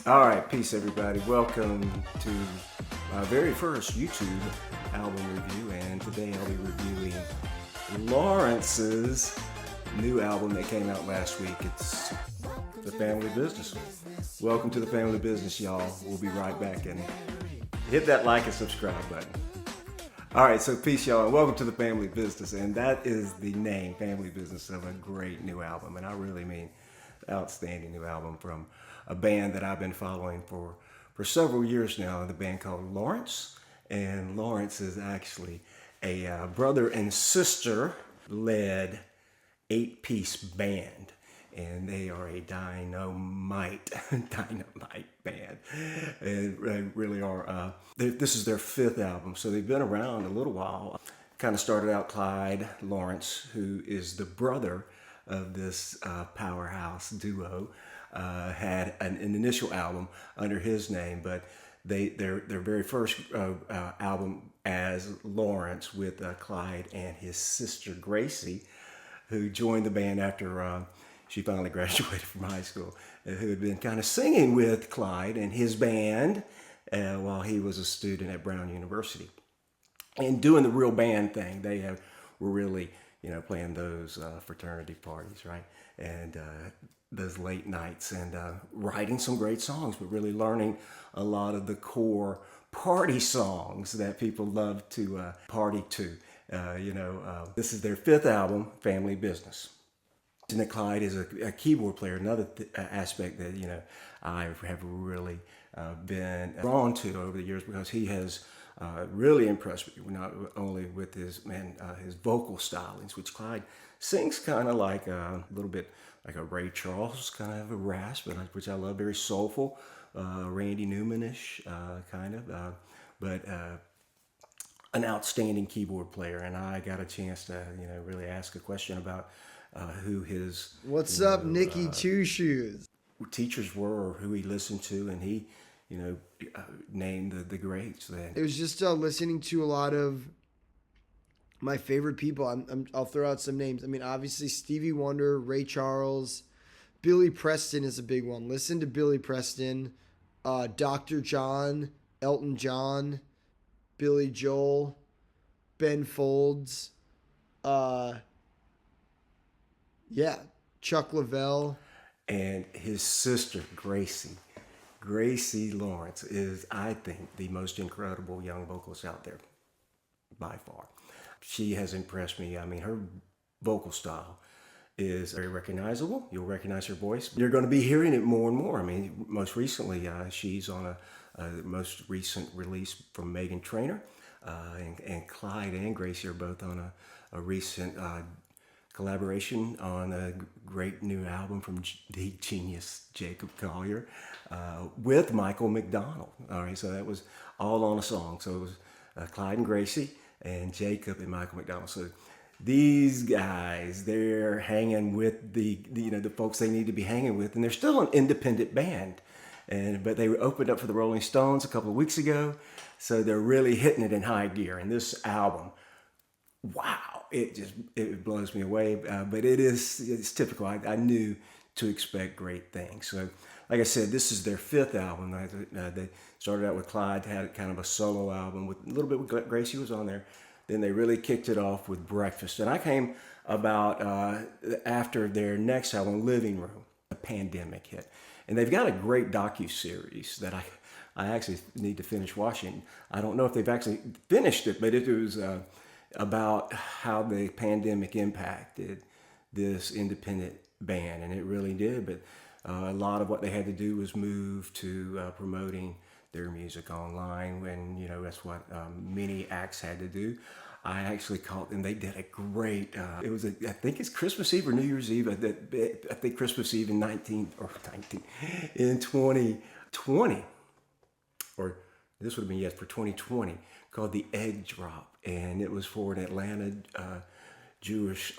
All right, peace everybody. Welcome to my very first YouTube album review, and today I'll be reviewing Lawrence's new album that came out last week. It's The Family Business. Welcome to The Family Business, y'all. We'll be right back, and hit that like and subscribe button. All right, so peace, y'all, and welcome to The Family Business, and that is the name, Family Business, of a great new album, and I really mean outstanding new album from a band that I've been following for several years now, the band called Lawrence. And Lawrence is actually a brother and sister led 8-piece band, and they are a dynamite band. And they really are. This is their 5th album, so they've been around a little while. Kind of started out Clyde Lawrence, who is the brother of this powerhouse duo, had an initial album under his name, but their very first album as Lawrence with Clyde and his sister Gracie, who joined the band after she finally graduated from high school, who had been kind of singing with Clyde and his band while he was a student at Brown University. And doing the real band thing, they were really, playing those fraternity parties, right? And those late nights, and writing some great songs, but really learning a lot of the core party songs that people love to party to. This is their 5th album, Family Business. And that Clyde is a keyboard player, another aspect that, I have really been drawn to over the years, because he has really impressed me, not only with his vocal stylings, which Clyde sings kind of like a little bit like a Ray Charles, kind of a rasp, which I love, very soulful, Randy Newman-ish kind of, but an outstanding keyboard player. And I got a chance to, really ask a question about who his What's up, Nicky Two Shoes? Teachers were, or who he listened to, and he, named the greats. It was just listening to a lot of my favorite people. I'll throw out some names. I mean, obviously Stevie Wonder, Ray Charles, Billy Preston is a big one. Listen to Billy Preston, Dr. John, Elton John, Billy Joel, Ben Folds, Chuck Leavell. And his sister, Gracie Lawrence, is, I think, the most incredible young vocalist out there, by far. She has impressed me. I mean, her vocal style is very recognizable. You'll recognize her voice. You're going to be hearing it more and more. I mean, most recently, she's on a most recent release from Meghan Trainor, and Clyde and Gracie are both on a recent collaboration on a great new album from the genius Jacob Collier with Michael McDonald. All right, so that was all on a song. So it was Clyde and Gracie and Jacob and Michael McDonald. So these guys, they're hanging with the folks they need to be hanging with, and they're still an independent band. But they opened up for the Rolling Stones a couple of weeks ago, so they're really hitting it in high gear. And this album, wow, it blows me away. But it's typical. I knew to expect great things. So, like I said, this is their 5th album. They started out with Clyde, had kind of a solo album with a little bit with Gracie was on there. Then they really kicked it off with Breakfast. And I came about after their next album, Living Room. The pandemic hit. And they've got a great docu-series that I actually need to finish watching. I don't know if they've actually finished it, but it was about how the pandemic impacted this independent band, and it really did. But a lot of what they had to do was move to promoting their music online, when that's what many acts had to do. I actually caught them. They did a great. It was I think it's Christmas Eve or New Year's Eve. I think Christmas Eve in 2020, or this would have been for 2020, called the Egg Drop, and it was for an Atlanta Jewish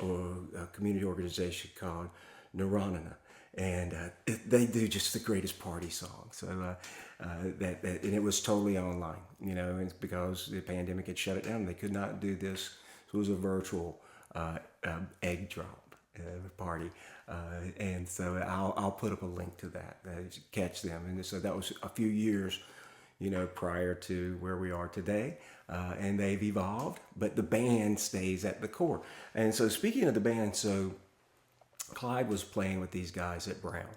community organization called Naranana. And they do just the greatest party song. So and it was totally online, and because the pandemic had shut it down. They could not do this. So it was a virtual egg drop. party, and so I'll put up a link to that. You should catch them. And so that was a few years, prior to where we are today, and they've evolved, but the band stays at the core. And so speaking of the band, so Clyde was playing with these guys at Brown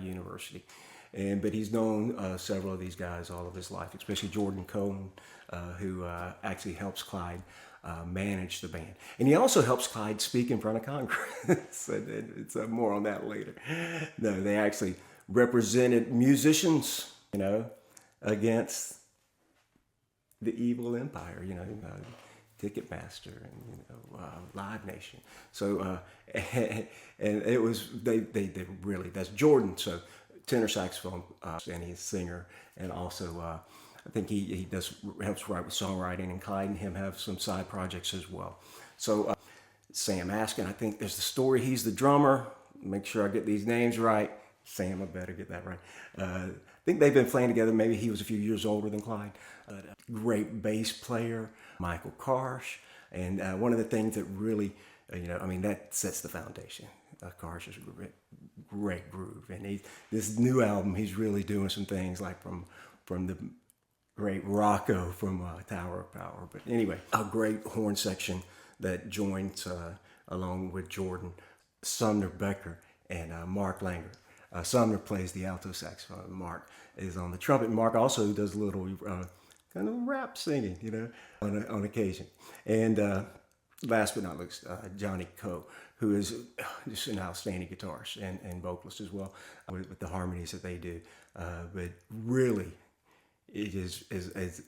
University, but he's known several of these guys all of his life, especially Jordan Cohen, who actually helps Clyde manage the band, and he also helps Clyde speak in front of Congress. It's more on that later. No, they actually represented musicians, against the evil empire, Ticketmaster and Live Nation. So and it was they really, that's Jordan. So tenor saxophone, and he's a singer, and also I think he helps write with songwriting, and Clyde and him have some side projects as well. So Sam Askin, I think there's the story. He's the drummer. Make sure I get these names right. Sam, I better get that right. I think they've been playing together. Maybe he was a few years older than Clyde. Great bass player, Michael Karsh. And one of the things that really, that sets the foundation. Karsh is a great groove. And this new album, he's really doing some things like from the great Rocco from Tower of Power. But anyway, a great horn section that joins along with Jordan, Sumner Becker, and Mark Langer. Sumner plays the alto saxophone. Mark is on the trumpet. Mark also does a little kind of rap singing, on occasion. And last but not least, Johnny Coe, who is just an outstanding guitarist and vocalist as well, with the harmonies that they do. But really, it is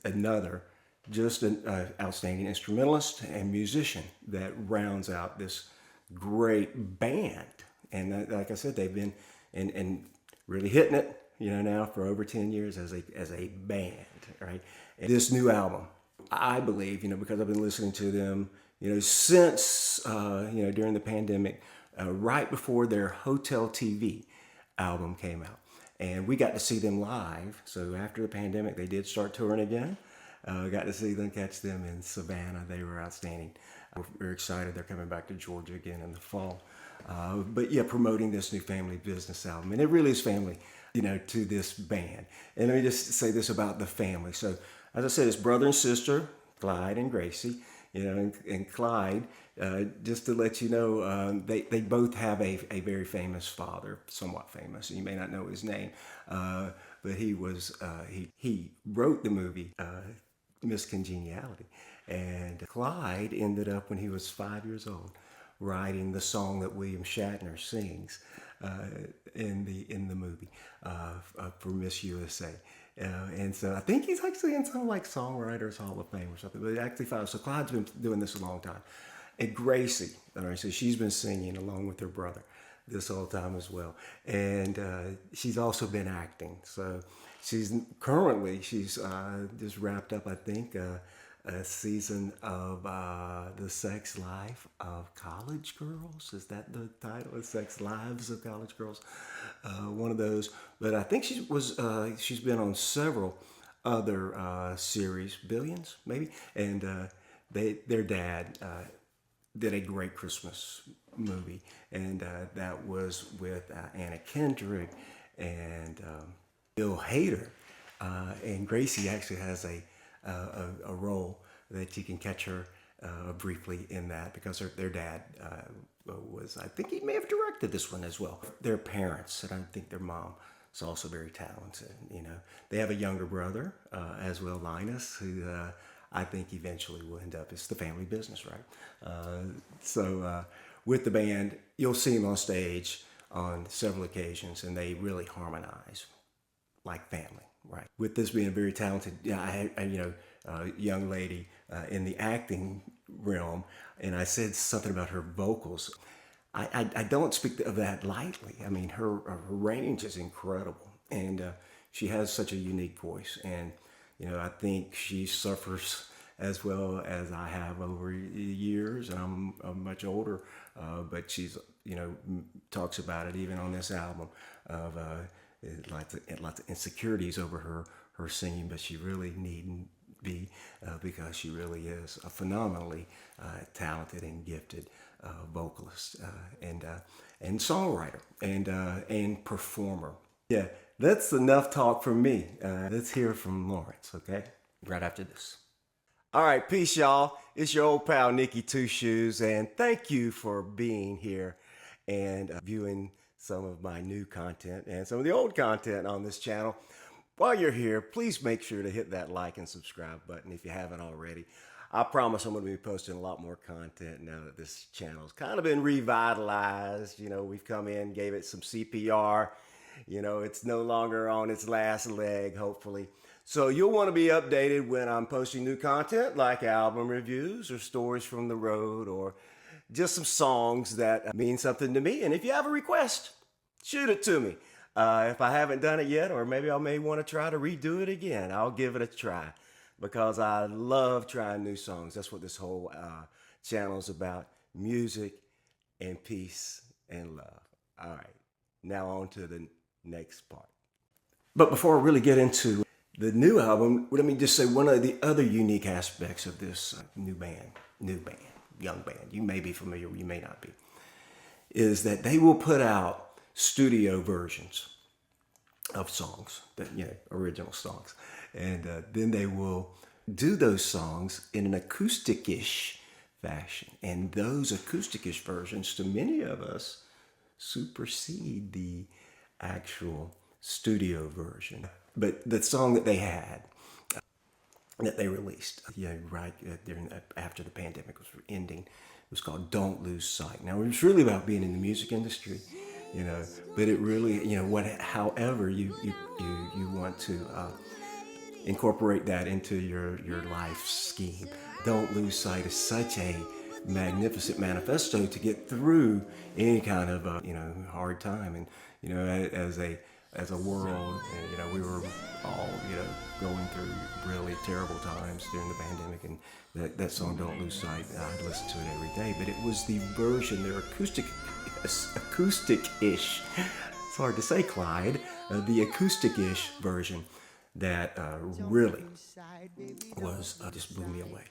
another just an outstanding instrumentalist and musician that rounds out this great band. And like I said, they've been and really hitting it, now for over 10 years as a band, right? And this new album, I believe, because I've been listening to them, since, during the pandemic, right before their Hotel TV album came out. And we got to see them live. So after the pandemic, they did start touring again. Got to see them, catch them in Savannah. They were outstanding. We're excited. They're coming back to Georgia again in the fall. But yeah, promoting this new family business album. And it really is family, to this band. And let me just say this about the family. So as I said, it's brother and sister, Clyde and Gracie, and Clyde, just to let you know, they both have a very famous father, somewhat famous. You may not know his name, but he was, he wrote the movie, Miss Congeniality. And Clyde ended up, when he was 5 years old, writing the song that William Shatner sings in the movie for Miss USA. And so I think he's actually in some like Songwriters Hall of Fame or something, but actually found. So Clyde's been doing this a long time. And Gracie, all right, so she's been singing along with her brother this whole time as well. And she's also been acting. So she's just wrapped up, I think, a season of The Sex Life of College Girls. Is that the title? The Sex Lives of College Girls? One of those. But I think she's been on several other series, Billions maybe. And their dad did a great Christmas movie, and that was with Anna Kendrick and Bill Hader. And Gracie actually has a role that you can catch her briefly in that, because their dad was, I think he may have directed this one as well. Their parents, and I think their mom is also very talented. They have a younger brother as well, Linus, who I think eventually will end up. It's the family business, right? So with the band, you'll see them on stage on several occasions, and they really harmonize like family. Right. With this being a very talented, young lady in the acting realm, and I said something about her vocals. I don't speak of that lightly. I mean, her range is incredible, and she has such a unique voice. And I think she suffers as well as I have over years, and I'm much older. But she's talks about it even on this album of. Lots of insecurities over her singing, but she really needn't be, because she really is a phenomenally talented and gifted vocalist and songwriter and performer. Yeah, that's enough talk from me. Let's hear from Lawrence, okay? Right after this. All right, peace, y'all. It's your old pal, Nicky Two Shoes, and thank you for being here and viewing some of my new content and some of the old content on this channel. While you're here, please make sure to hit that like and subscribe button if you haven't already. I promise I'm going to be posting a lot more content now that this channel's kind of been revitalized. You know, we've come in, gave it some CPR. You know, it's no longer on its last leg, hopefully. So you'll want to be updated when I'm posting new content like album reviews or stories from the road or just some songs that mean something to me. And if you have a request, shoot it to me. If I haven't done it yet, or maybe I may want to try to redo it again, I'll give it a try because I love trying new songs. That's what this whole channel is about: music and peace and love. All right, now on to the next part. But before I really get into the new album, let me just say one of the other unique aspects of this young band, you may be familiar, you may not be, is that they will put out studio versions of songs, original songs. And then they will do those songs in an acoustic-ish fashion. And those acoustic-ish versions, to many of us, supersede the actual studio version. But the song that they had, that they released, after the pandemic was ending, it was called "Don't Lose Sight." Now, it's really about being in the music industry, but it really, however you want to incorporate that into your life scheme. Don't lose sight is such a magnificent manifesto to get through any kind of hard time. And as a world, we were all going through really terrible times during the pandemic, and that song "Don't Lose Sight," I listen to it every day. But it was the version, their acoustic-ish. It's hard to say, Clyde. The acoustic-ish version that really was just blew me away.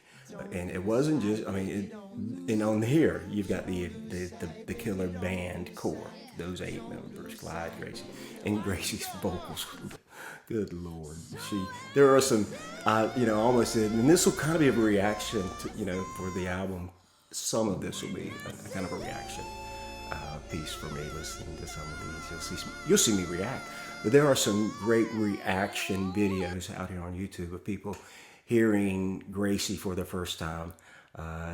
And it wasn't just, and on here you've got the killer band core, those 8 members, Clyde Gracie, and Gracie's vocals. Good Lord, there are some, almost, and this will kind of be a reaction to, for the album. Some of this will be a kind of a reaction piece for me, listening to some of these. You'll see me react. But there are some great reaction videos out here on YouTube of people hearing Gracie for the first time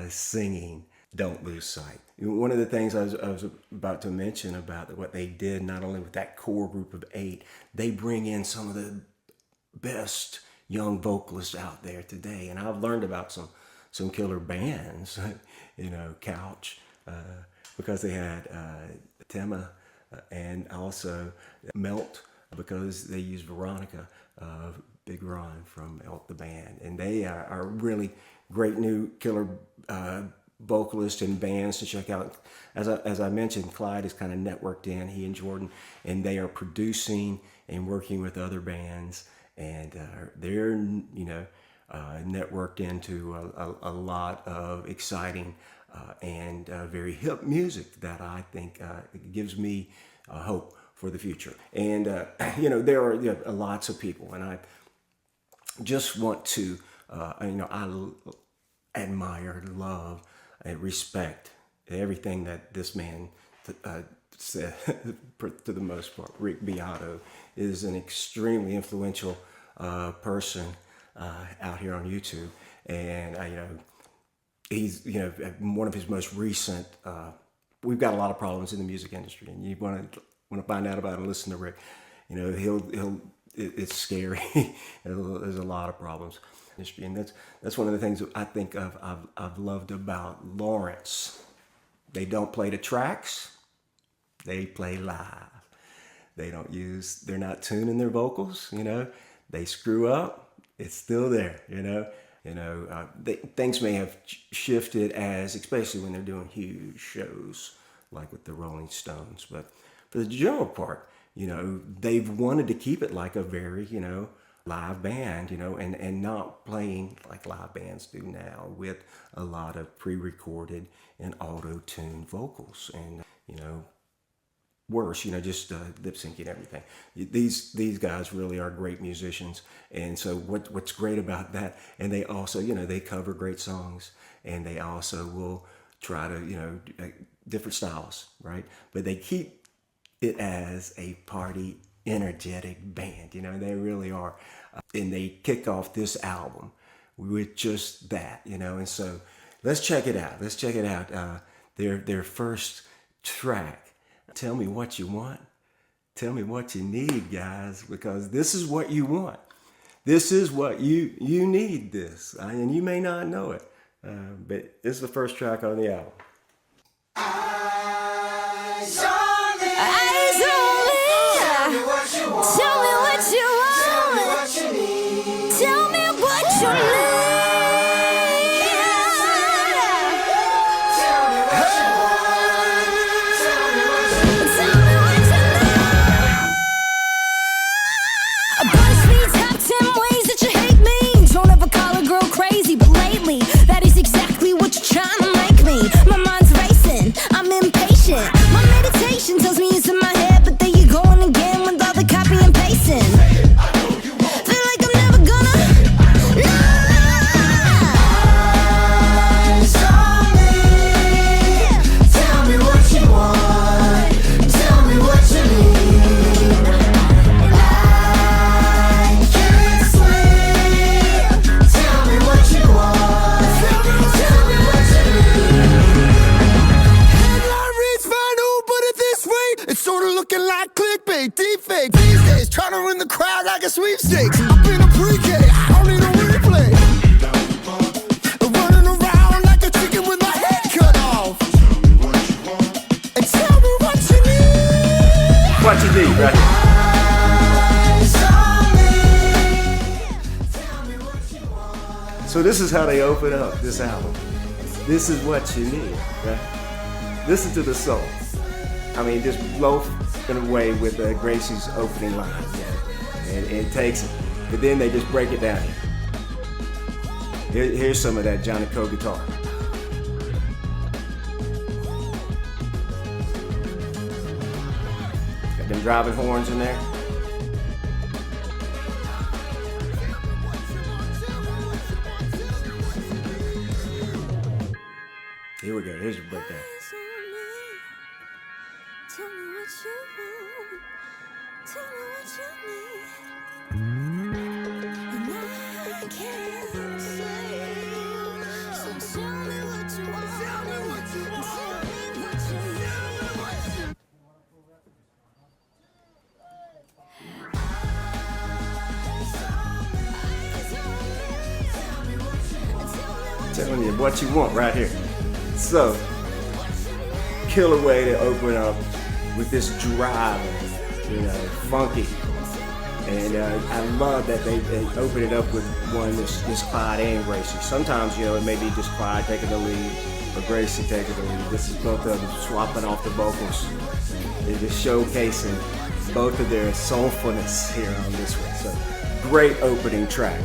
singing "Don't Lose Sight." One of the things I was about to mention about what they did, not only with that core group of 8, they bring in some of the best young vocalists out there today. And I've learned about some killer bands, Couch, because they had Tema and also Melt, because they used Veronica, Big Ron from Elk the Band. And they are really great new killer vocalists and bands to check out. As I mentioned, Clyde is kind of networked in, he and Jordan, and they are producing and working with other bands. And they're, networked into a lot of exciting and very hip music that I think gives me hope for the future. And, there are lots of people, and I just want to, I admire, love, and respect everything that this man said, to the most part. Rick Beato is an extremely influential person out here on YouTube. And, he's, one of his most recent, we've got a lot of problems in the music industry, and you want to find out about it, listen to Rick. It's scary. There's a lot of problems in the industry, and that's one of the things that I think I've loved about Lawrence. They don't play the tracks, they play live. They're not tuning their vocals, they screw up, it's still there, things may have shifted, especially when they're doing huge shows like with the Rolling Stones, but for the general part, they've wanted to keep it like a very, live band, and not playing like live bands do now with a lot of pre-recorded and auto-tuned vocals and, worse, just lip syncing everything. These guys really are great musicians. And so what's great about that, and they also, they cover great songs, and they also will try to, different styles, right? But they keep it as a party energetic band, they really are. And they kick off this album with just that, and so let's check it out. Their first track, Tell Me What You Want, Tell Me What You Need, guys, because this is what you want. This is what you need this, and you may not know it, but this is the first track on the album. Tell me what you want. Tell me what you need. Tell me what you want. Tell me what you need. A BuzzFeed top 10 ways that you hate me. Don't ever call a girl crazy, but lately that is exactly what you're trying to make me. My mind's racing, I'm impatient. My meditation tells me it's in my head, but there you going again with all the copy and pasting. Feel like I'm never gonna. No. Eyes on me. Tell me what you want. Tell me what you need. And I can't sleep. Tell me what you want. Tell me what you need. Headline reads final, but at this rate, it's sort of looking like clickbait, deepfake. These days, trying to win the crowd like a sweepstakes. I've been a pre-K, I don't need a replay. Running around like a chicken with my head cut off. And tell me what you need. What you need, right? Eyes on me. Tell me what you want. So this is how they open up this album. This is what you need, right? Listen to the soul. I mean, just blow away with Gracie's opening line. And it takes it. But then they just break it down. Here's some of that Johnny Co guitar. Got them driving horns in there. Here we go. Here's your breakdown. Eyes on me. Tell me what you want. Tell me what you need. And I can't say. So tell me what you want. Tell me what you want. Tell me what you need. Telling you what you want right here. So, killer way to open up with this driving, funky. And I love that they open it up with one, this Clyde and Gracie. Sometimes, it may be just Clyde taking the lead or Gracie taking the lead. This is both of them swapping off the vocals. They're just showcasing both of their soulfulness here on this one. So, great opening track.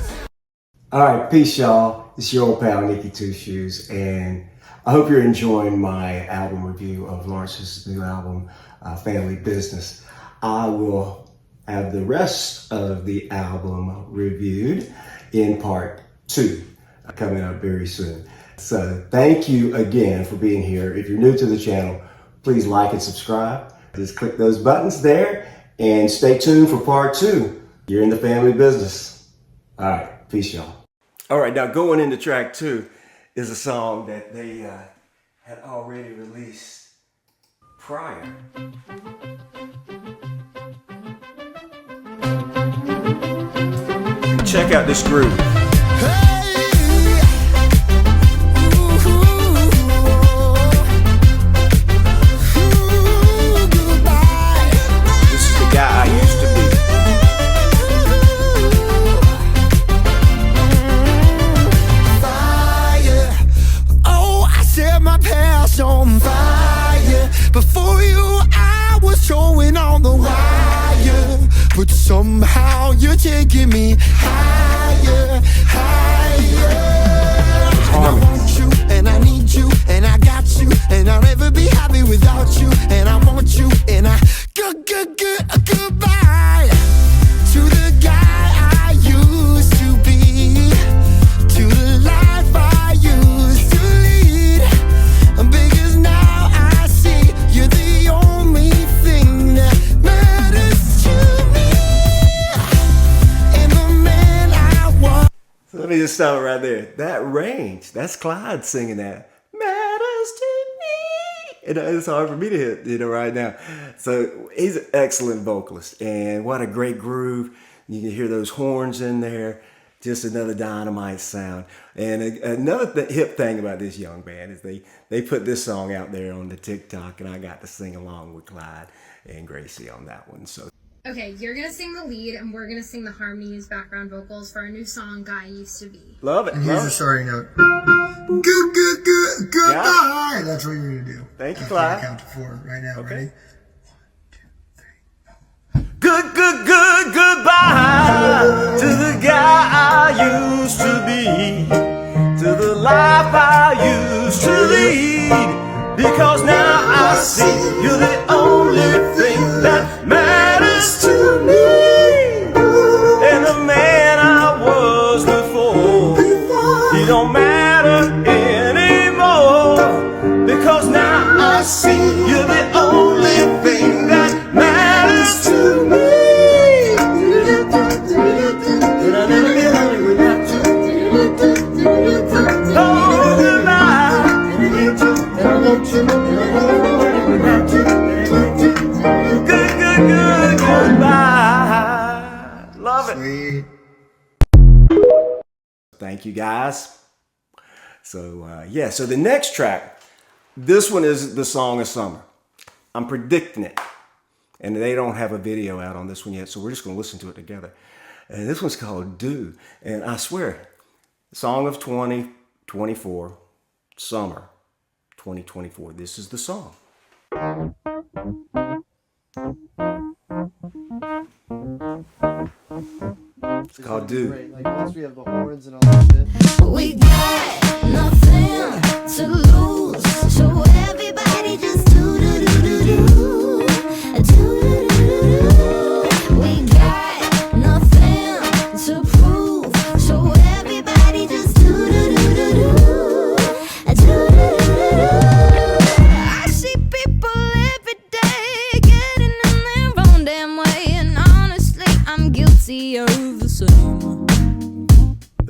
All right, peace, y'all. It's your old pal, Nicky Two Shoes, and I hope you're enjoying my album review of Lawrence's new album, Family Business. I will have the rest of the album reviewed in part 2 coming up very soon. So thank you again for being here. If you're new to the channel, please like and subscribe. Just click those buttons there and stay tuned for part 2. You're in the family business. All right, peace, y'all. All right, now going into track 2 is a song that they had already released prior. Check out this groove. This is the guy I used to be. My past on fire. Before you, I was showing on the wire, but somehow you're taking me higher, higher. And I want you, and I need you, and I got you, and I'll never be happy without you. And I want you, and I goodbye to the guy I used to be, to the life I used to lead. Because now I see you're the only thing that matters to me, and the man I want. So let me just stop it right there. That range, that's Clyde singing that. Matters to me. It's hard for me to hit, right now. So he's an excellent vocalist, and what a great groove. You can hear those horns in there. Just another dynamite sound. And another hip thing about this young band is they put this song out there on the TikTok, and I got to sing along with Clyde and Gracie on that one. So. Okay, you're gonna sing the lead, and we're gonna sing the harmonies, background vocals for our new song, "Guy Used to Be." Love it. And here's your starting note. Goodbye. Yeah. That's what you're gonna do. Thank you, I'm Clyde. gonna count to 4 right now. Okay. Ready? Goodbye to the guy I used to be, to the life I used to lead. Because now I see you're the only thing that matters to me. And the man I was before, he don't matter anymore. Because now I see you're the only thing that matters to me. And I'll never be lonely without you. Oh, goodbye. And I need you, and I want you, and I won't worry without you. Goodbye. Love it. Sweet. Thank you, guys. So, so the next track, this one is the Song of Summer. I'm predicting it. And they don't have a video out on this one yet, so we're just going to listen to it together. And this one's called Do. And I swear, Song of 2024, Summer 2024. This is the song. It's called Do. Great. Like once we have the horns and all that shit. We got nothing to lose, so everybody just do-do-do-do-do. Do-do-do-do-do. We got nothing to prove, so everybody just do-do-do-do-do. Do-do-do-do-do. I see people every day getting in their own damn way, and honestly, I'm guilty of the same.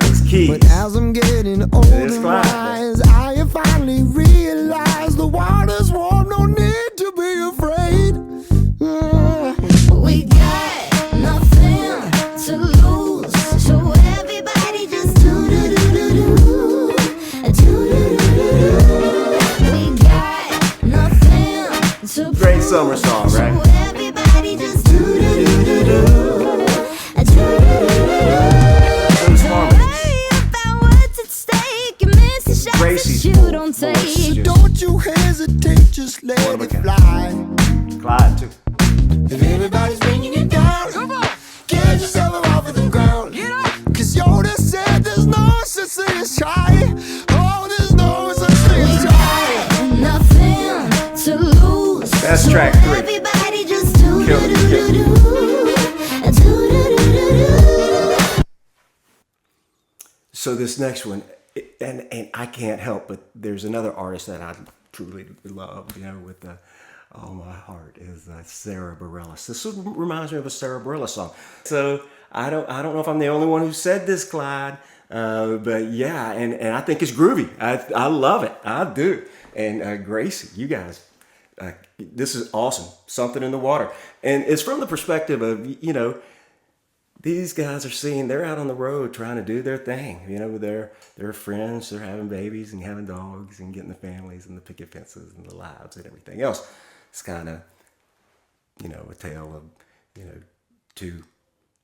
It's Key. But as I'm getting old It's and Clyde. wise, I have finally realized the water's warm, no need to be afraid. We got nothing to lose, so everybody just do-do-do-do-do. Do-do-do-do-do. We got nothing to prove, Great summer song, right? so everybody just do-do-do-do-do. Those harmonies. Worry about what's at stake, you miss the shots Gracie's that you don't voice take. just- Don't you hesitate, just One let of a it kind. fly. Clyde, too. If everybody's bringing you down, get yourself up off of the ground. Cause Yoda said there's no such thing as shy. Oh, there's no such thing as shy. Nothing to lose. That's so track 3. Everybody just do do Kill it, do do do do do do do. So this next one, and I can't help but there's another artist that I truly love, with all my heart is Sarah Bareilles. This reminds me of a Sarah Bareilles song. So I don't know if I'm the only one who said this, Clyde, but yeah, and I think it's groovy. I love it. I do. And Gracie, you guys, this is awesome. Something in the Water, and it's from the perspective of these guys are they're out on the road trying to do their thing, with their friends, they're having babies and having dogs and getting the families and the picket fences and the lives and everything else. It's kind of, a tale of, two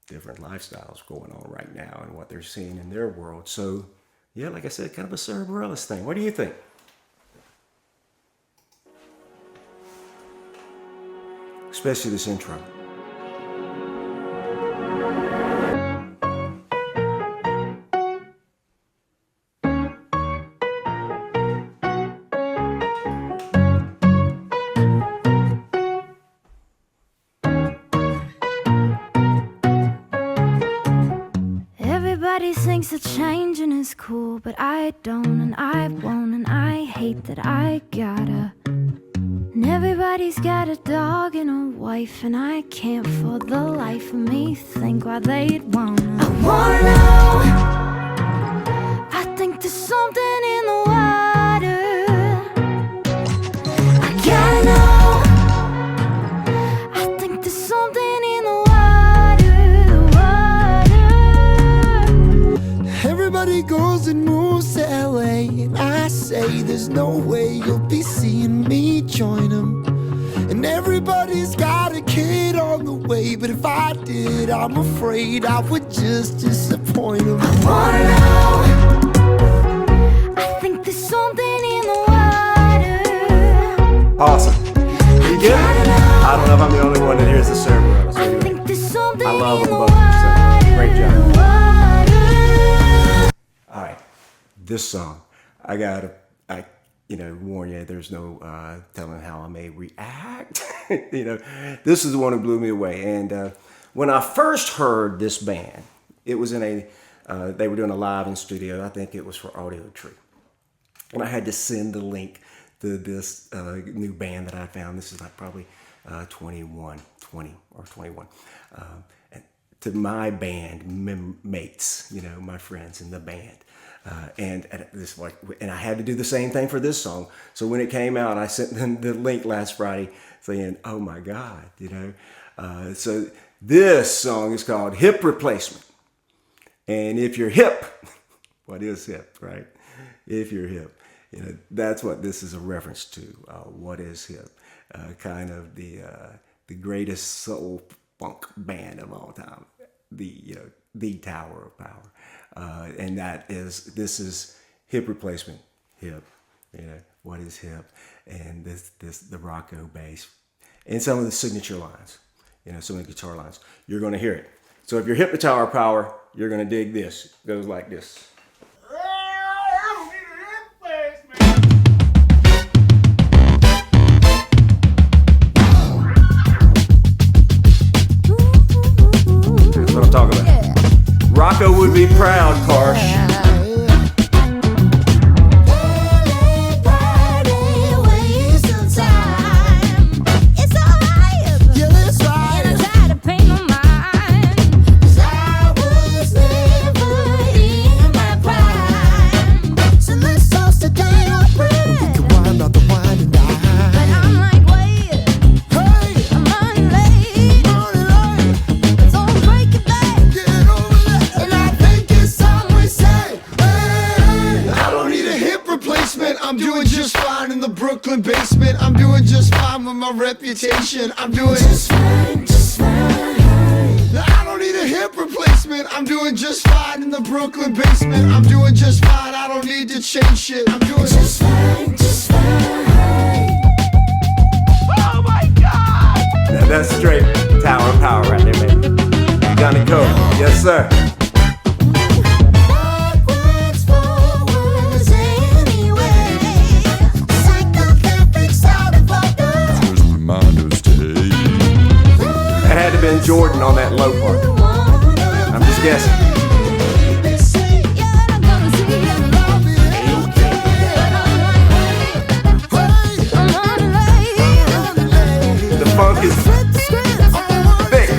different lifestyles going on right now and what they're seeing in their world. So, yeah, like I said, kind of a Sarah Bareilles thing. What do you think? Especially this intro. Everybody thinks that changing is cool, but I don't, and I won't, and I hate that I gotta. And everybody's got a dog and a wife, and I can't for the life of me think why they'd wanna. I wanna know. I think there's something in the water. I gotta know. I think there's something in the water. Everybody goes and moves to LA, and I say there's no way you'll be seeing me join them. And everybody's got a kid on the way, but if I did, I'm afraid I would just disappoint them. I wanna know. I think there's something in the water. Awesome. You get it? I don't know if I'm the only one that hears the server. So anyway, think there's something I love in them the both. So, great job. water. All right, this song, I gotta, warn you, there's no telling how I may react. This is the one who blew me away. And when I first heard this band, it was in they were doing a live in studio. I think it was for Audio Tree. And I had to send the link to this new band that I found. This is like probably 20 or 21. To my band mates, my friends in the band. And I had to do the same thing for this song. So when it came out, I sent them the link last Friday saying, oh my God, So this song is called Hip Replacement. And if you're hip, what is hip, right? If you're hip, that's what this is a reference to. What is hip? Kind of the greatest soul funk band of all time. The Tower of Power. And this is Hip Replacement, hip, what is hip, and the Rocco bass, and some of the signature lines, some of the guitar lines. You're going to hear it. So if you're hip to Tower of Power, you're going to dig this. It goes like this. That's what I'm talking about. Rocco would be proud, Karsh. I'm doing just fine in the Brooklyn basement. I'm doing just fine with my reputation. I'm doing just fine, just fine. I don't need a hip replacement. I'm doing just fine in the Brooklyn basement. I'm doing just fine. I don't need to change shit. I'm doing just fine, just fine. Oh my God! Now that's straight Tower of Power right there, baby. Johnny Cole, yes sir. Been Jordan on that low part. I'm just guessing. The funk is thick.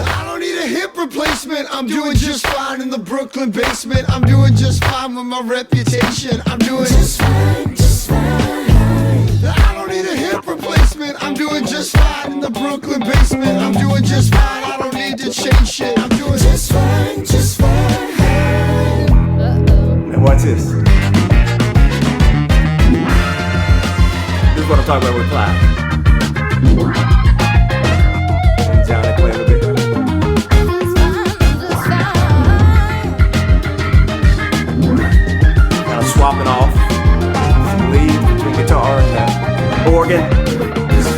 I don't need a hip replacement. I'm doing just fine in the Brooklyn basement. I'm doing just fine with my reputation. I'm doing just fine, just fine. I don't need a hip replacement. I'm doing just fine in the Brooklyn basement. I'm doing just fine. I don't need to change shit. I'm doing just fine, just fine. Now watch this. This is what I'm talking about with Clyde. And Johnny playing a bit. Kind of swapping off. Lead between guitar and organ.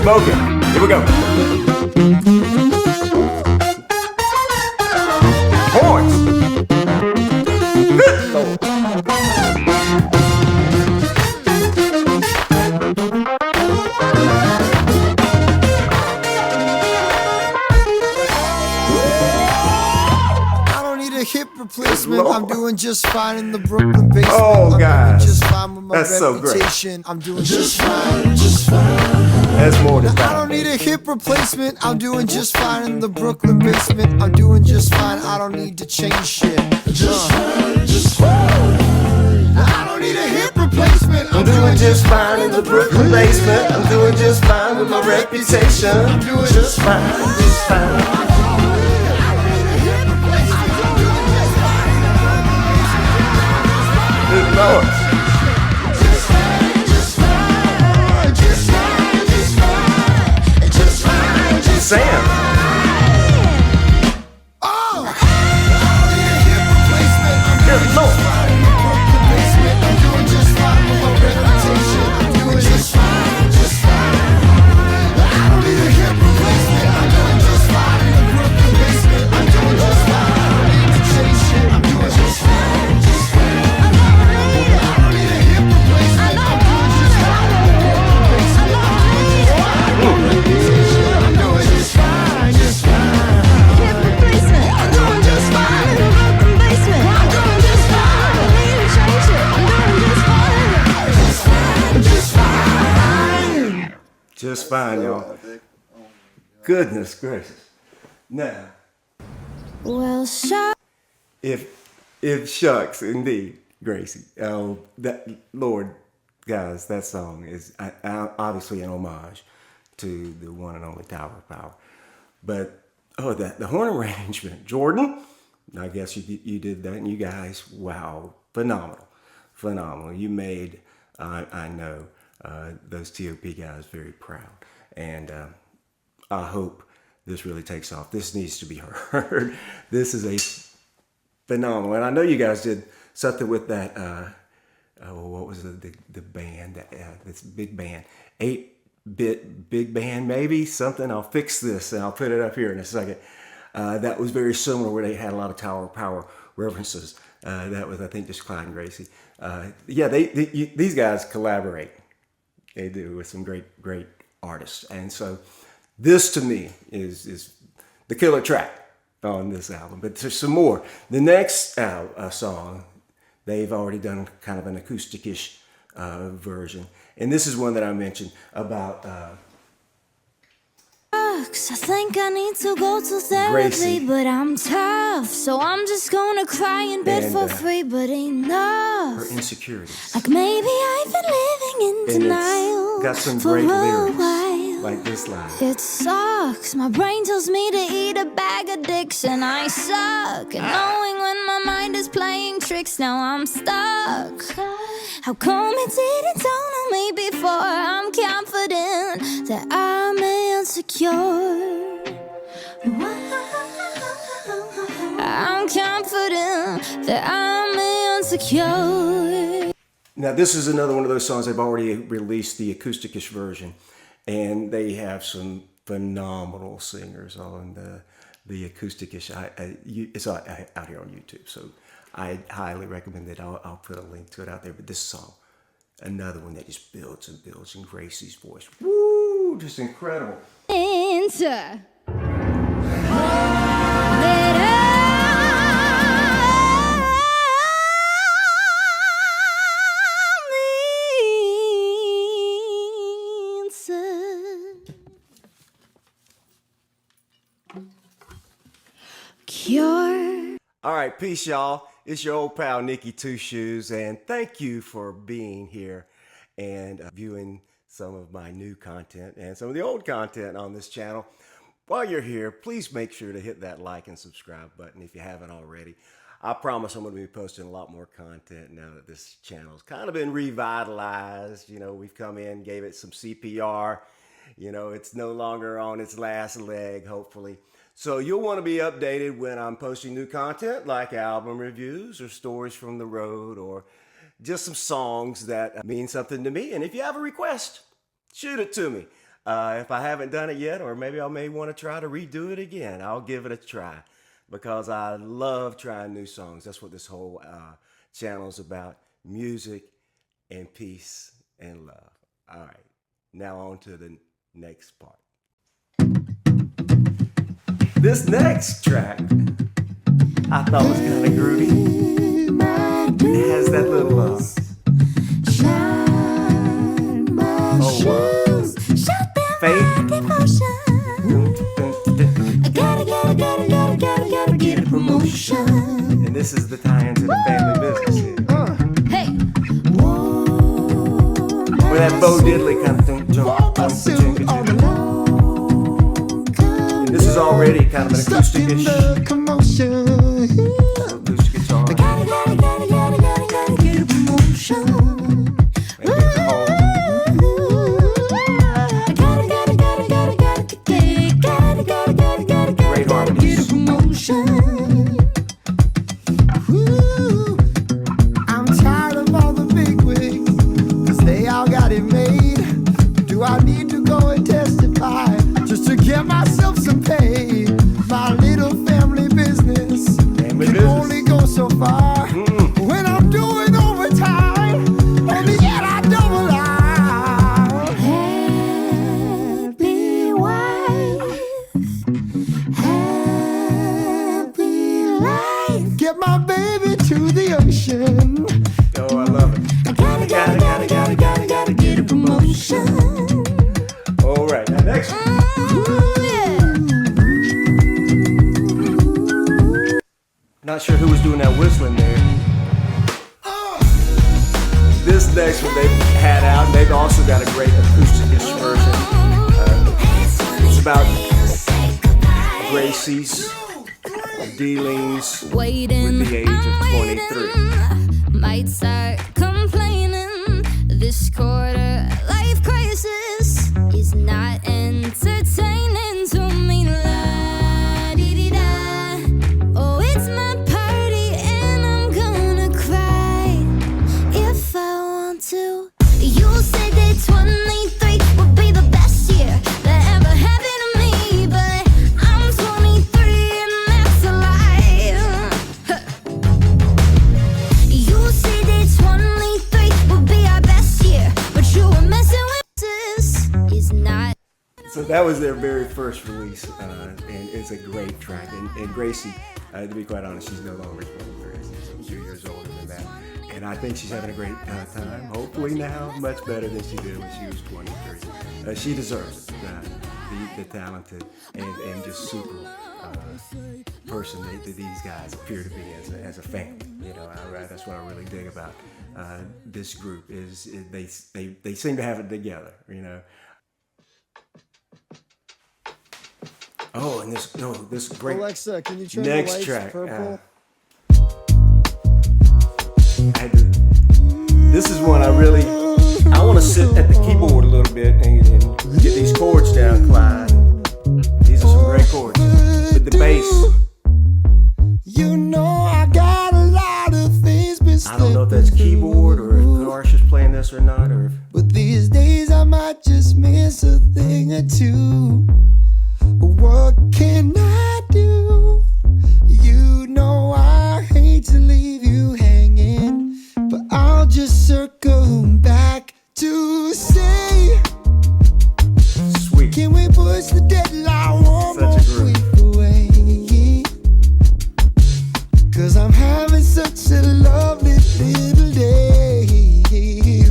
Smoking. Here we go. Horns. Good Lord. hip replacement. I'm doing just fine in the Brooklyn basement. Oh, I'm guys. doing just fine with my That's so great. reputation. I'm doing just fine, just fine. That's more than I don't need a hip replacement. I'm doing just fine in the Brooklyn basement. I'm doing just fine. I don't need to change shit. Just fine, just fine. I don't need a hip replacement. I'm doing just fine in the Brooklyn basement. I'm doing just fine with my reputation. I'm doing just fine, just fine. Good Lord. Sam. Good Lord. Just fine, y'all. Goodness gracious. Now, Well, if shucks, indeed, Gracie. Oh, that Lord, guys, that song is obviously an homage to the one and only Tower of Power. But the horn arrangement, Jordan. I guess you did that, and you guys, wow, phenomenal. You made I know those TOP guys very proud, and I hope this really takes off. This needs to be heard. This is a phenomenal, and I know you guys did something with that. What was the band? This big band, 8-bit big band, maybe something. I'll fix this and I'll put it up here in a second. That was very similar, where they had a lot of Tower of Power references. That was, I think, just Clyde Gracie. Yeah, these guys collaborate. They do, with some great artists, and so this to me is the killer track on this album. But there's some more. The next song, they've already done kind of an acoustic-ish version, and this is one that I mentioned about. I think I need to go to therapy, Gracie. but I'm tough, so I'm just gonna cry in bed And, for free, but enough. Her insecurities. Like maybe I've been living in And denial it's got some for great a lyrics, while. like this line. It sucks. My brain tells me to eat a bag of dicks, and I suck at knowing when my mind is playing tricks. Now I'm stuck. How come it didn't dawn on me before? I'm confident that I'm insecure. I'm confident that I'm insecure. Now, this is another one of those songs. They've already released the acoustic-ish version, and they have some phenomenal singers on the acoustic-ish. It's out here on YouTube, so I highly recommend it. I'll put a link to it out there. But this song, another one that just builds and builds in Gracie's voice. Woo! Just incredible. Enter. Cure. All right, peace, y'all. It's your old pal, Nicky Two Shoes, and thank you for being here and viewing some of my new content and some of the old content on this channel. While you're here, please make sure to hit that like and subscribe button if you haven't already. I promise I'm going to be posting a lot more content now that this channel's kind of been revitalized. You know, we've come in, gave it some CPR. You know, it's no longer on its last leg, hopefully. So you'll want to be updated when I'm posting new content, like album reviews or stories from the road, or just some songs that mean something to me. And if you have a request, shoot it to me. If I haven't done it yet, or maybe I may want to try to redo it again, I'll give it a try, because I love trying new songs. That's what this whole channel is about: music and peace and love. All right, now on to the next part. This next track I thought was kind of groovy. It has that little faith. Gotta get a promotion. And this is the tie-in to the family business here. Hey, Where that Bo Diddley kind of and this is already kind of an acoustic-ish acoustic guitar. Gotta get a promotion. Maybe it's a whole. Great harmonies. I'm tired of all the big wigs, 'cause they all got it made. Do I need to go and testify just to get myself some pay? My little family business Family can business. only go so far. When I'm doing overtime, on the end I double out. happy wife, happy life. Get my baby to the ocean. Oh, I love it. Gotta get a promotion. All right, now next one. Not sure who was doing that whistling there. This next one they had out, and they've also got a great acoustic-ish version. It's about Gracie's dealings Waiting, with the age of 23. Might start complaining. This quarter life crisis is not entertaining to me. La-dee-dee-da. Oh, it's my party and I'm gonna cry if I want to. You say that 23 would be the best year that ever happened to me, but I'm 23 and that's a lie. You say that 23 would be our best year, but you were messing with this is not. So that was their very first release, and it's a great track. And Gracie, to be quite honest, she's no longer 23. She's a few years older than that. And I think she's having a great time. Hopefully now, much better than she did when she was 23. She deserves it, the talented and just super person that these guys appear to be as a family. You know, that's what I really dig about this group is they seem to have it together. You know. Oh, and this great Alexa, can you turn next the lights track. purple? This is one I want to sit at the keyboard a little bit and get these chords down, Clyde. These are some great chords. But the bass, You know I got a lot of things been I don't know if that's keyboard or if Garsha's playing this or not, or if but these days I might just miss a thing or two. What can I do? You know I hate to leave you hanging, but I'll just circle back to say, sweet. can we push the deadline one more Such a groove. week away? 'Cause I'm having such a lovely little day.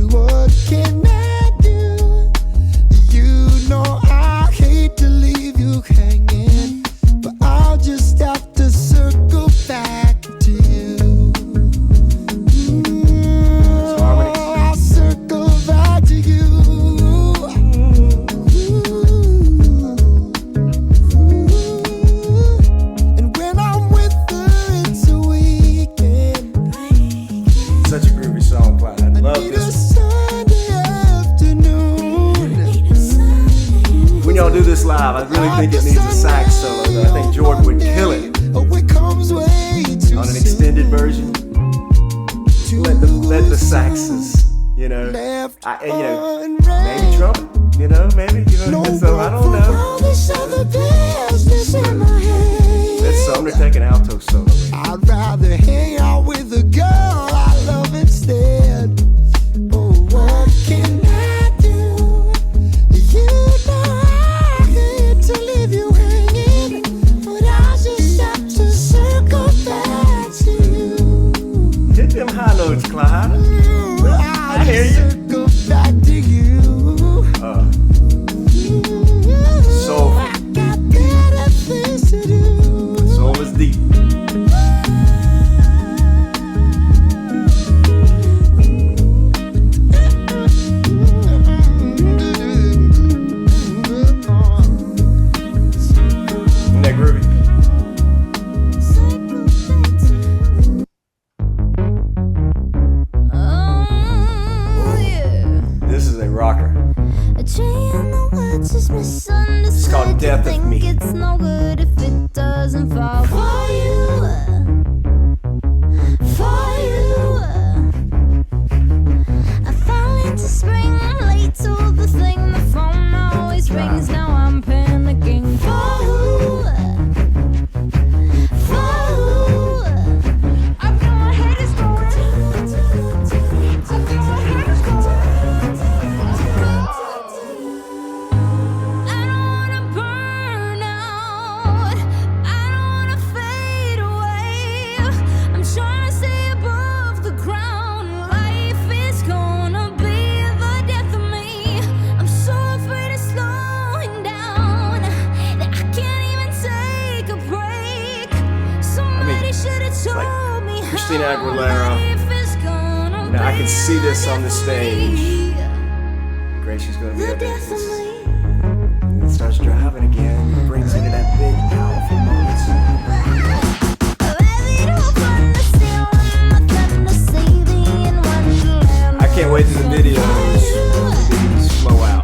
What can I do? You know I hate to leave you hanging, but I'll just have to circle back to you. harmony. I'll circle back to you. And when I'm with her, it's a weekend. Such a groovy song, Clyde. I love Need a this. Sunday afternoon. When y'all do this live, I really think it needs a sax solo, though. I think Jordan would kill it Oh, it comes way too on an extended version. Let the saxes, you know, left maybe trumpet, so I don't know. all this other business in my head. Let Sumner take an alto solo. I'd rather hang out with a girl I love instead. Oh, what can I do? You know I hate to leave you hanging, but I just have to circle back Christina Aguilera. Now I can see this on the stage. Gracie's gonna be up there. And it starts driving again. It brings into that big, powerful moment. I can't wait till the videos slow out.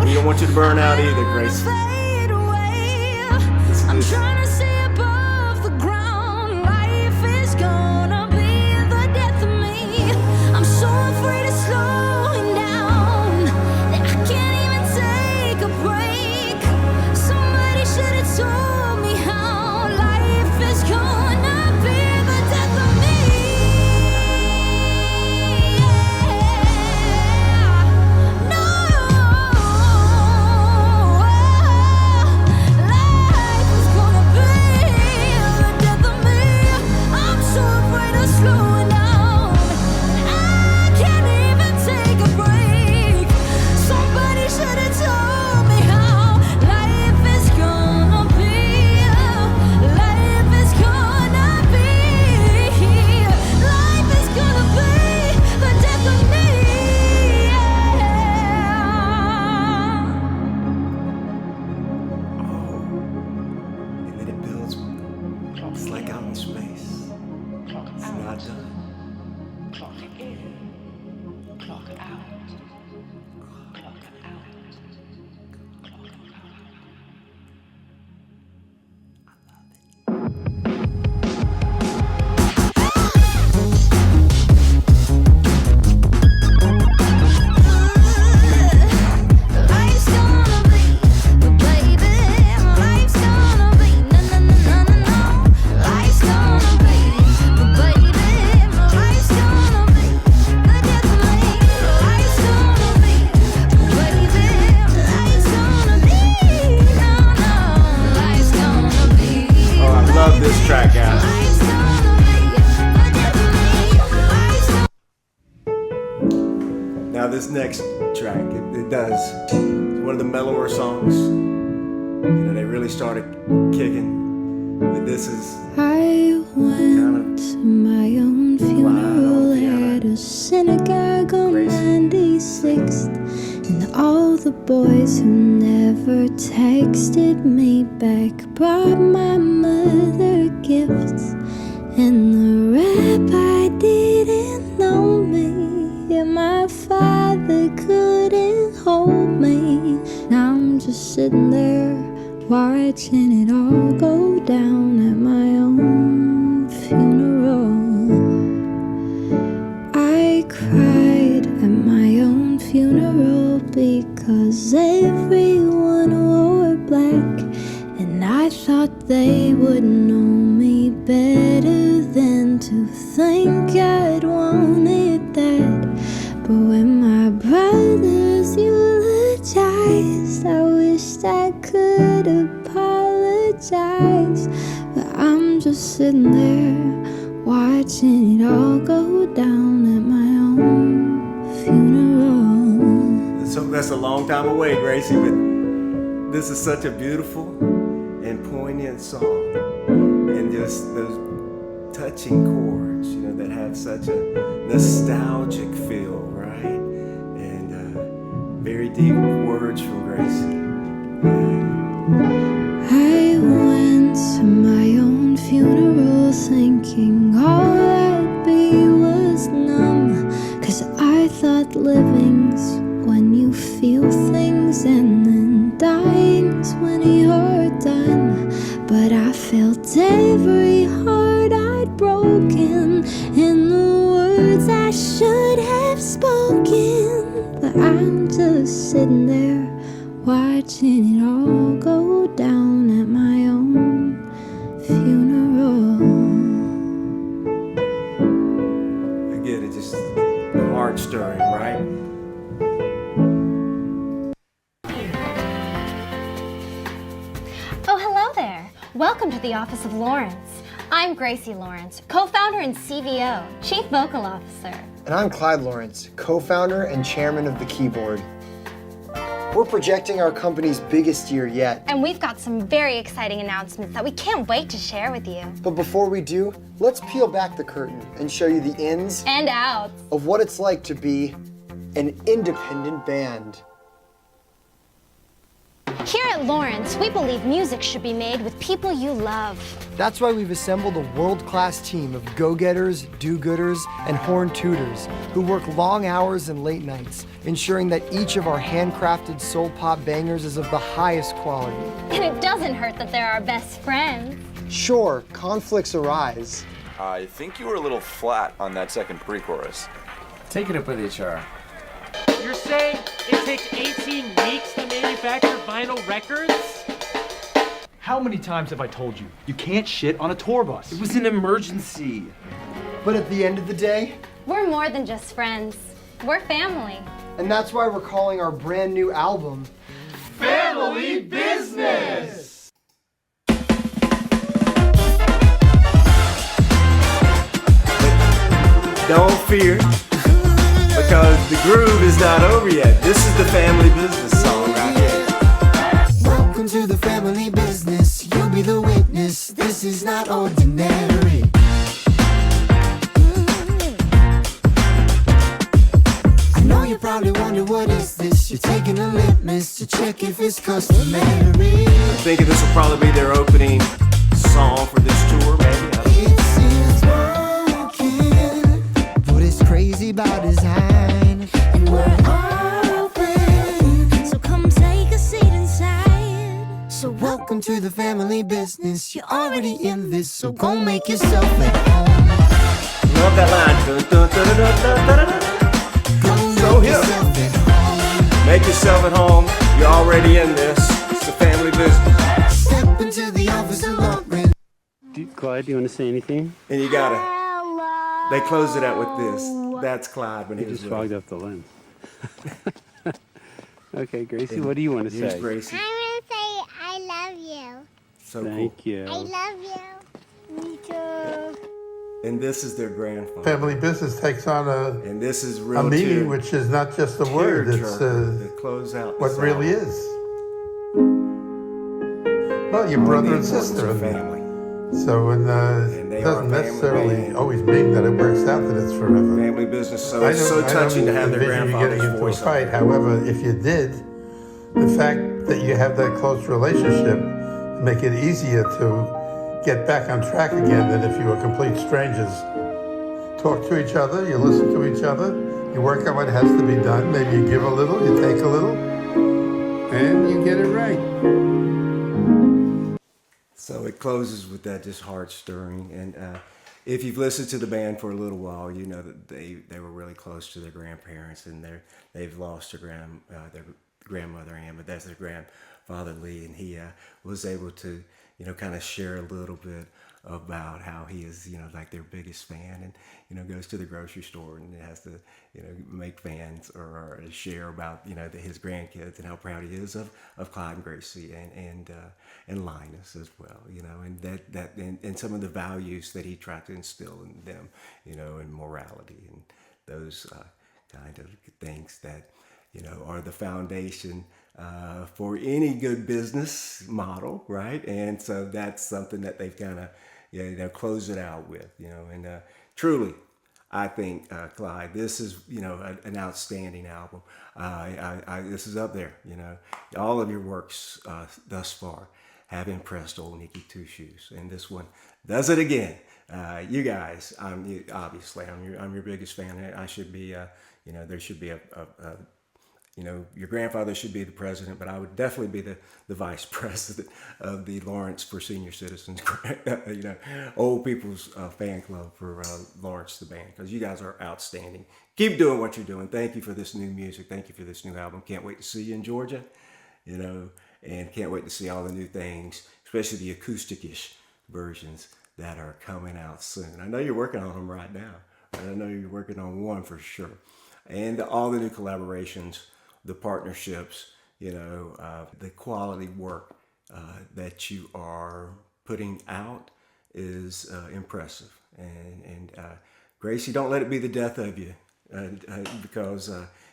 We don't want you to burn out either, Grace. I'm trying to see above the ground. Life is gonna be the death of me. I'm so afraid of slowing down that I can't even take a break. Somebody should have told me how life is gonna be the death of me. No, life is gonna be the death of me. I'm so afraid of slowing down. I can't even take a break. Somebody should have told me how life is gonna be. Life is gonna be. Life is gonna be the death of me. And then it builds. It's like out in space. It's not done. Life's gonna be, but baby, life's gonna be, no, no, no, no, no, no. Life's gonna be, but baby, life's gonna be the death of me. Life's gonna be, but baby, life's gonna be, no, no. Life's gonna be. Oh, I love this track, guys. Life's gonna be the death of me. Life's gonna Now this next track, it does. It's one of the mellower songs. You know, they really started kicking. But this is I kind went to my own funeral at a synagogue on Grace. 96th, and all the boys who never texted me back brought my mother gifts, and the rabbi didn't know me, and my father couldn't hold me. Now I'm just sitting there watching it all go down at my own funeral. I cried at my own funeral because everyone wore black, and I thought they would know me better than to think I'd wanted that. But when my brothers eulogized, I wished I could apologize. But I'm just sitting there watching it all go down at my own funeral. so that's a long time away, Gracie, but this is such a beautiful and poignant song. And just those touching chords, you know, that have such a nostalgic feel, right? And very deep words from Gracie. I went to my own funeral thinking all I'd be was numb, 'cause I thought living's when you feel things and then dying's when you're done. But I felt every heart I'd broken in the words I should have spoken. But I'm just sitting there watching it all go down at my own funeral. I get it, just heart stirring, right? Welcome to the office of Lawrence. I'm Gracie Lawrence, co-founder and CVO, Chief Vocal Officer. And I'm Clyde Lawrence, co-founder and chairman of The Keyboard. We're projecting our company's biggest year yet. And we've got some very exciting announcements that we can't wait to share with you. But before we do, let's peel back the curtain and show you the ins And outs. of what it's like to be an independent band. Here at Lawrence, we believe music should be made with people you love. That's why we've assembled a world-class team of go-getters, do-gooders, and horn tutors who work long hours and late nights, ensuring that each of our handcrafted soul pop bangers is of the highest quality. And it doesn't hurt that they're our best friends. Sure, conflicts arise. I think you were a little flat on that second pre-chorus. Take it up with HR. You're saying it takes 18 weeks to manufacture vinyl records? How many times have I told you? You can't shit on a tour bus. It was an emergency. But at the end of the day, We're more than just friends. We're family. and that's why we're calling our brand new album Family Business! Don't fear, because the groove is not over yet. This is the family business song right here. Welcome to the family business. You'll be the witness. This is not ordinary. I know you probably wonder what is this. You're taking a litmus to check if it's customary. I'm thinking this will probably be their opening song for this tour, maybe. I don't know. It seems working, but it's crazy by design. And we're open, So come take a seat inside. so welcome to the family business. You're already in this, so go make yourself at home. Love that line. Dun, dun, dun, dun, dun, dun, dun, dun. Go So make hip. yourself at home. Make yourself at home. You're already in this. It's the family business. Step into the office of Lawrence. Clyde, do you want to say anything? And you gotta. They close it out with this. That's Clyde when he was little. up the lens. Okay, Gracie, what do you want to Here's say? Gracie. I'm gonna say I love you. So cool. Thank you. I love you. Me too. And this is their grandfather. Family business takes on And this is a real meaning tear- which is not just a word, it's tearjerker to close out what this really album. is. Well, your All brother the and importance sister. of family. So And it they are a doesn't family necessarily band. always mean that it works out that it's forever. Family business. So I it's so don't touching to have their envision you grandfather's getting into a voice. on fight. there. However, if you did, the fact that you have that close relationship make it easier to get back on track again than if you were complete strangers. Talk to each other, you listen to each other, you work out what has to be done. Maybe you give a little, you take a little, and you get it right. So it closes with that just heart stirring. And if you've listened to the band for a little while, you know that they were really close to their grandparents, and they've lost their grandmother Ann, but that's their grandfather Lee, and he was able to kind of share a little bit about how he is like their biggest fan, and goes to the grocery store and has to make fans or share about his grandkids and how proud he is of Clyde and Gracie and Linus as well, and that and some of the values that he tried to instill in them, and morality and those kind of things that are the foundation for any good business model, right? And so that's something that they've kind of closed it out with, and truly, I think, Clyde, this is, an outstanding album. This is up there, all of your works thus far have impressed old Nicky Two Shoes, and this one does it again. You guys, obviously, I'm your biggest fan. I should be, there should be your grandfather should be the president, but I would definitely be the vice president of the Lawrence for Senior Citizens, old people's fan club for Lawrence the band, because you guys are outstanding. Keep doing what you're doing. Thank you for this new music. Thank you for this new album. Can't wait to see you in Georgia, and can't wait to see all the new things, especially the acoustic-ish versions that are coming out soon. I know you're working on them right now. I know you're working on one for sure. And all the new collaborations, the partnerships, the quality work that you are putting out is impressive. And Gracie, don't let it be the death of you, because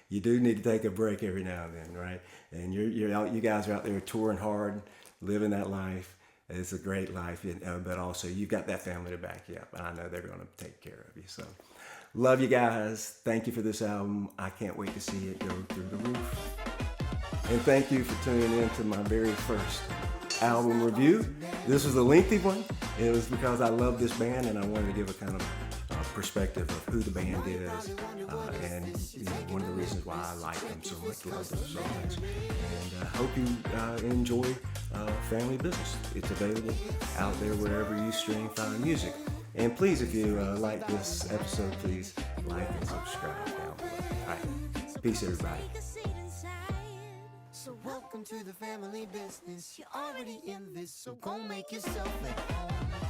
you do need to take a break every now and then, right? And you guys are out there touring hard, living that life. It's a great life, but also you've got that family to back you up, and I know they're going to take care of you. So, love you guys. Thank you for this album. I can't wait to see it go through the roof. And thank you for tuning in to my very first album review. This was a lengthy one. It was because I love this band, and I wanted to give a kind of perspective of who the band is, and one of the reasons why I like them so much, love them so much. And I hope you enjoy Family Business. It's available out there wherever you stream fine music. And please, if you like this episode, please like and subscribe down below. All right, peace, everybody. So welcome to the family business. You're already in this, so go make yourself at home.